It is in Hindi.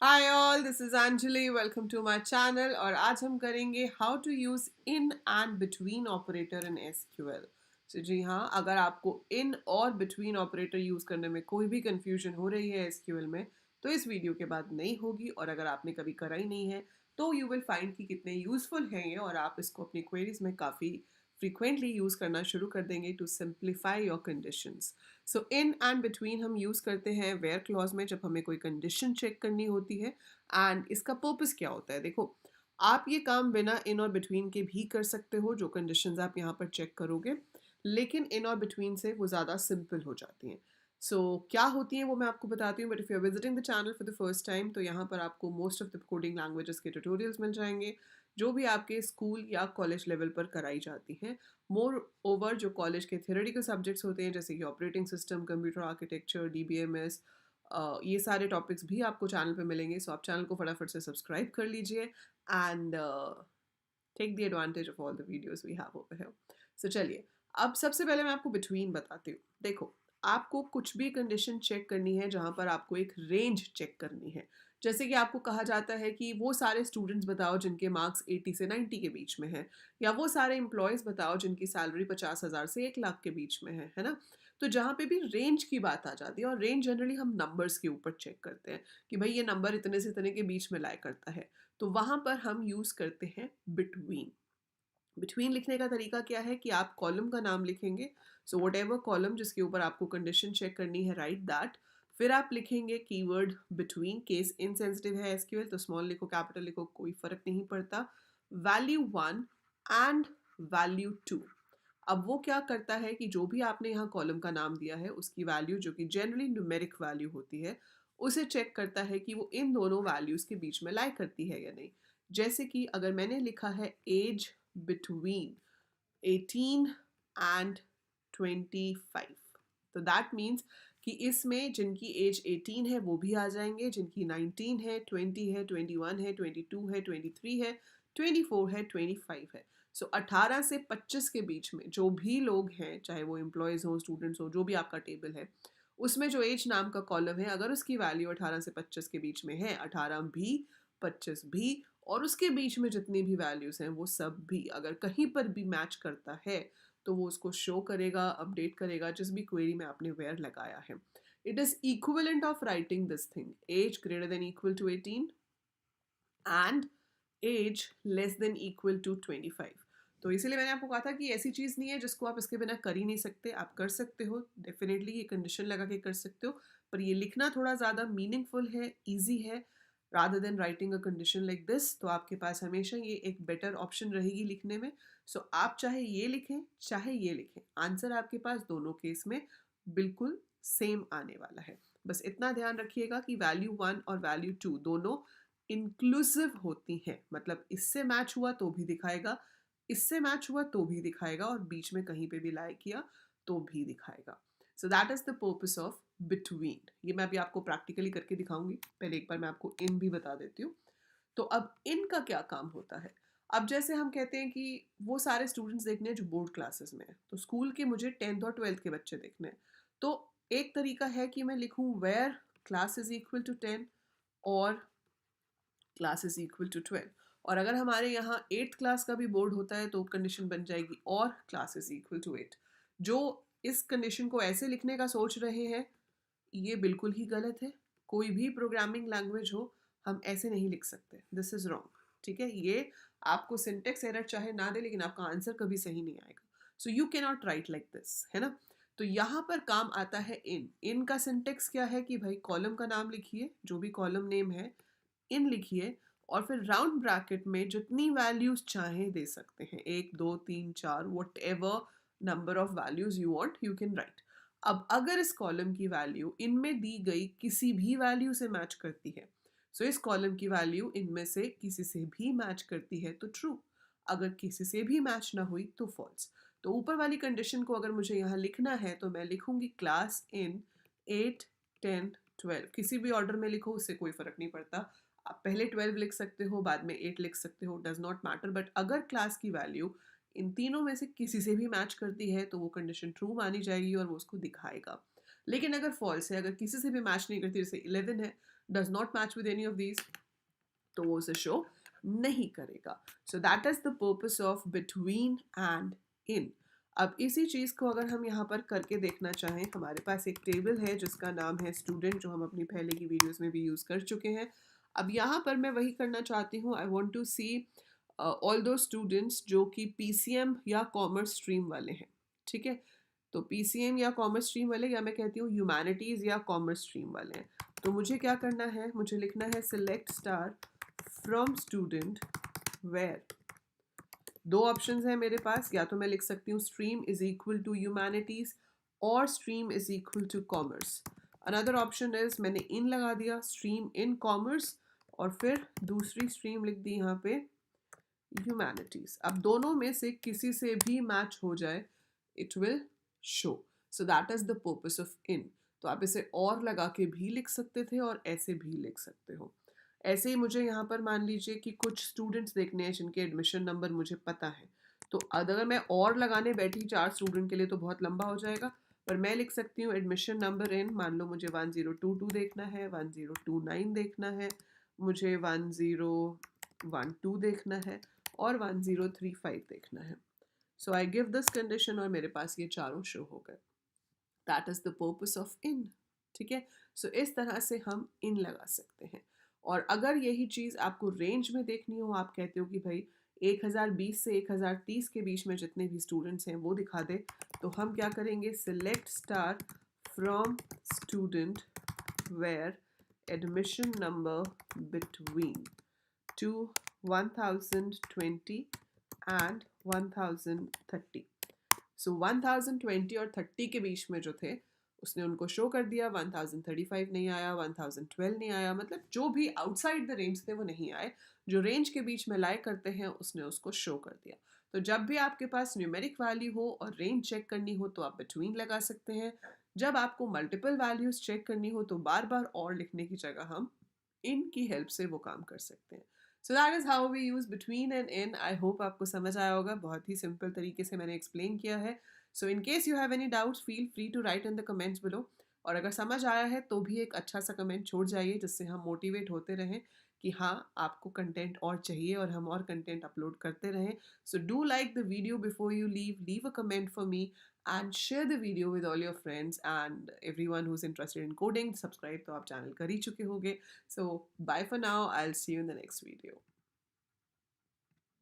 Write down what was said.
Hi all, this is Anjali. Welcome to my channel. और आज हम करेंगे how to use in and between operator in SQL. तो जी हाँ, अगर आपको इन और बिटवीन ऑपरेटर यूज करने में कोई भी कंफ्यूजन हो रही है एसक्यूएल में, तो इस वीडियो के बाद नहीं होगी। और अगर आपने कभी करा ही नहीं है तो यू विल फाइंड कि कितने यूजफुल हैं ये, और आप इसको अपनी क्वेरीज में काफ़ी फ्रीक्वेंटली यूज़ करना शुरू कर देंगे to simplify your conditions. So in and between हम यूज़ करते हैं वेयर क्लॉज में, जब हमें कोई कंडीशन चेक करनी होती है। एंड इसका पर्पस क्या होता है? देखो, आप ये काम बिना इन और बिटवीन के भी कर सकते हो, जो कंडीशंस आप यहाँ पर चेक करोगे, लेकिन इन और बिटवीन से वो ज़्यादा सिंपल हो जाती हैं। क्या होती हैं वो मैं आपको बताती हूँ, but if you are visiting the channel for the first time, तो यहाँ पर आपको most of the coding languages के ट्यूटोरियल्स मिल जाएंगे, जो भी आपके स्कूल या कॉलेज लेवल पर कराई जाती हैं। मोर ओवर जो कॉलेज के थियोरेटिकल सब्जेक्ट्स होते हैं, जैसे कि operating system, computer architecture, DBMS, ये सारे टॉपिक्स भी आपको चैनल पे मिलेंगे। सो आप चैनल को फटाफट से सब्सक्राइब कर लीजिए and take the advantage of all the videos we have over here. So चलिए, अब सबसे पहले मैं आपको बिटवीन बताती हूँ। देखो, आपको कुछ भी कंडीशन चेक करनी है जहाँ पर आपको एक रेंज चेक करनी है। जैसे कि आपको कहा जाता है कि वो सारे स्टूडेंट्स बताओ जिनके मार्क्स 80 से 90 के बीच में हैं, या वो सारे एम्प्लॉयज़ बताओ जिनकी सैलरी 50,000 से 1 लाख के बीच में है ना? तो जहाँ पे भी रेंज की बात आ जाती है, और रेंज जनरली हम नंबर्स के ऊपर चेक करते हैं कि भाई ये नंबर इतने से इतने के बीच में लाया करता है, तो वहाँ पर हम यूज़ करते हैं बिटवीन। बिटवीन लिखने का तरीका क्या है कि आप कॉलम का नाम लिखेंगे। सो वट एवर कॉलम जिसके ऊपर आपको कंडीशन चेक करनी है, राइट दैट। फिर आप लिखेंगे कीवर्ड बिटवीन। केस इनसेंसिटिव है एसक्यूएल, तो स्मॉल लिखो कैपिटल लिखो, कोई फर्क नहीं पड़ता। Value 1 and value 2। अब वो क्या करता है कि जो भी आपने यहाँ कॉलम का नाम दिया है, उसकी वैल्यू जो कि जनरली न्यूमेरिक वैल्यू होती है, उसे चेक करता है कि वो इन दोनों वैल्यूज़ के बीच में लाई करती है या नहीं। जैसे कि अगर मैंने लिखा है एज बिटवीन 18 एंड 25, तो दैट मीन्स कि इसमें जिनकी एज 18 है वो भी आ जाएंगे, जिनकी 19 है, 20 है, 21 है, 22 है, 23 है, 24 है, 25 है। सो 18 से 25 के बीच में जो भी लोग हैं, चाहे वो एम्प्लॉयज़ हो, स्टूडेंट्स हो, जो भी आपका टेबल है, उसमें जो एज नाम का कॉलम है, अगर उसकी वैल्यू 18 से 25 के बीच में है, 18 भी, 25 भी, और उसके बीच में जितनी भी वैल्यूज़ हैं वो सब भी अगर कहीं पर भी मैच करता है, तो वो उसको शो करेगा, अपडेट करेगा, जिस भी क्वेरी में आपने वेयर लगाया है। It is equivalent of writing this thing, age greater than equal to 18 and age less than equal to 25। तो इसीलिए मैंने आपको कहा था कि ऐसी चीज़ नहीं है जिसको आप इसके बिना कर ही नहीं सकते। आप कर सकते हो, डेफिनेटली ये कंडीशन लगा के कर सकते हो, पर ये लिखना थोड़ा ज़्यादा मीनिंगफुल है, ईजी है, rather than writing a condition like this. तो आपके पास हमेशा ये एक बेटर ऑप्शन रहेगी लिखने में। सो आप चाहे ये लिखें चाहे ये लिखें, आंसर आपके पास दोनों केस में बिल्कुल सेम आने वाला है। बस इतना ध्यान रखिएगा कि वैल्यू 1 और वैल्यू 2 दोनों इंक्लूसिव होती हैं, मतलब इससे मैच हुआ तो भी दिखाएगा, इससे मैच हुआ तो भी दिखाएगा, और बीच में कहीं पे भी लाई किया तो भी दिखाएगा। So that is the purpose of between. ये मैं अभी आपको प्रैक्टिकली करके दिखाऊंगी, पहले एक बार मैं आपको इन भी बता देती हूँ। तो अब इन का क्या काम होता है? अब जैसे हम कहते हैं कि वो सारे स्टूडेंट्स देखने हैं जो बोर्ड क्लासेस में हैं, तो स्कूल के मुझे 10th और 12th के बच्चे देखने हैं। तो एक तरीका है कि मैं लिखूं where class is equal to 10 और क्लास इज इक्वल टू 12। और अगर हमारे यहाँ 8th क्लास का भी बोर्ड होता है तो कंडीशन बन जाएगी और क्लास इज इक्वल टू 8। जो इस कंडीशन को ऐसे लिखने का सोच रहे हैं, ये बिल्कुल ही गलत है। कोई भी प्रोग्रामिंग लैंग्वेज हो, हम ऐसे नहीं लिख सकते, दिस इज रॉन्ग। ठीक है, ये आपको सिंटेक्स एरर चाहे ना दे, लेकिन आपका आंसर कभी सही नहीं आएगा। So you can not right like this, है ना? तो यहाँ पर काम आता है इन। इन का सिंटेक्स क्या है कि भाई कॉलम का नाम लिखिए, जो भी कॉलम नेम है, इन लिखिए, और फिर राउंड ब्रैकेट में जितनी वैल्यूज चाहें दे सकते हैं, 1 2 3 4, what ever number of values you want you can write. अब अगर इस कॉलम की वैल्यू इनमें दी गई किसी भी वैल्यू से मैच करती है, सो इस कॉलम की वैल्यू इनमें से किसी से भी मैच करती है तो ट्रू, अगर किसी से भी मैच ना हुई तो फॉल्स। तो ऊपर वाली कंडीशन को अगर मुझे यहाँ लिखना है तो मैं लिखूंगी क्लास इन 8 10 12, किसी भी ऑर्डर में लिखो, उससे कोई फर्क नहीं पड़ता। आप पहले 12 लिख सकते हो, बाद में 8 लिख सकते हो, डज नॉट मैटर। बट अगर क्लास की वैल्यू इन तीनों में से किसी से भी मैच करती है तो वो कंडीशन ट्रू मानी जाएगी और वो उसको दिखाएगा। लेकिन अगर फॉल्स है, अगर किसी से भी मैच नहीं करती, जैसे 11 है, does not match with any of these, तो वो उसे शो नहीं करेगा. So that is the purpose of between and इन. अब इसी चीज़ को अगर हम यहाँ पर करके देखना चाहें, हमारे पास एक टेबल है जिसका नाम है स्टूडेंट, जो हम अपनी पहले की वीडियोस में भी यूज़ कर चुके हैं. अब यहाँ पर मैं वही करना चाहती हूँ. I want to see all those students जो कि PCM या कॉमर्स स्ट्रीम वाले हैं. ठीक है, तो PCM या कॉमर्स स्ट्रीम वाले, या मैं कहती हूँ ह्यूमैनिटीज़ या कॉमर्स स्ट्रीम वाले हैं. तो मुझे क्या करना है, मुझे लिखना है select star from student where. दो ऑप्शंस हैं मेरे पास, या तो मैं लिख सकती हूँ stream is equal to humanities और stream is equal to commerce. Another option is मैंने इन लगा दिया, स्ट्रीम इन कॉमर्स, और फिर दूसरी स्ट्रीम लिख दी यहाँ पे ह्यूमैनिटीज़. अब दोनों में से किसी से भी मैच हो जाए, it will show. So that is the purpose of in. तो आप इसे और लगा के भी लिख सकते थे और ऐसे भी लिख सकते हो. ऐसे ही मुझे यहाँ पर मान लीजिए कि कुछ स्टूडेंट्स देखने हैं जिनके एडमिशन नंबर मुझे पता है, तो अगर मैं और लगाने बैठी 4 स्टूडेंट के लिए तो बहुत लंबा हो जाएगा. पर मैं लिख सकती हूँ एडमिशन नंबर इन, मान लो मुझे 1022 देखना है, 1029 देखना है, मुझे 1012 देखना है, और 1035 देखना है. So I give this condition और मेरे पास ये चारों शो हो गए. That is the purpose of in. ठीक है, सो इस तरह से हम इन लगा सकते हैं. और अगर यही चीज़ आपको रेंज में देखनी हो, आप कहते हो कि भाई 1020 से 1030 के बीच में जितने भी स्टूडेंट्स हैं वो दिखा दे, तो हम क्या करेंगे, select star from student where admission number between to 1020 and 1030. सो 1020 और 30 के बीच में जो थे उसने उनको शो कर दिया. 1035 नहीं आया, 1012 नहीं आया, मतलब जो भी आउटसाइड द रेंज थे वो नहीं आए. जो रेंज के बीच में लाए करते हैं उसने उसको शो कर दिया. तो जब भी आपके पास न्यूमेरिक वैल्यू हो और रेंज चेक करनी हो तो आप बिटवीन लगा सकते हैं. जब आपको मल्टीपल वैल्यूज चेक करनी हो तो बार बार और लिखने की जगह हम इन की हेल्प से वो काम कर सकते हैं. So that is how we use between and in. I hope आपको समझ आया होगा, बहुत ही सिंपल तरीके से मैंने एक्सप्लेन किया है. So in case you have any doubts, feel free to write in the comments below. और अगर समझ आया है तो भी एक अच्छा सा कमेंट छोड़ जाइए, जिससे हम मोटिवेट होते रहें कि हाँ आपको कंटेंट और चाहिए और हम और कंटेंट अपलोड करते रहें. So do like the video before you leave a comment for me and share the video with all your friends and everyone who's interested in coding. Subscribe तो आप चैनल कर ही चुके होंगे. So bye for now, I'll see you in the next video.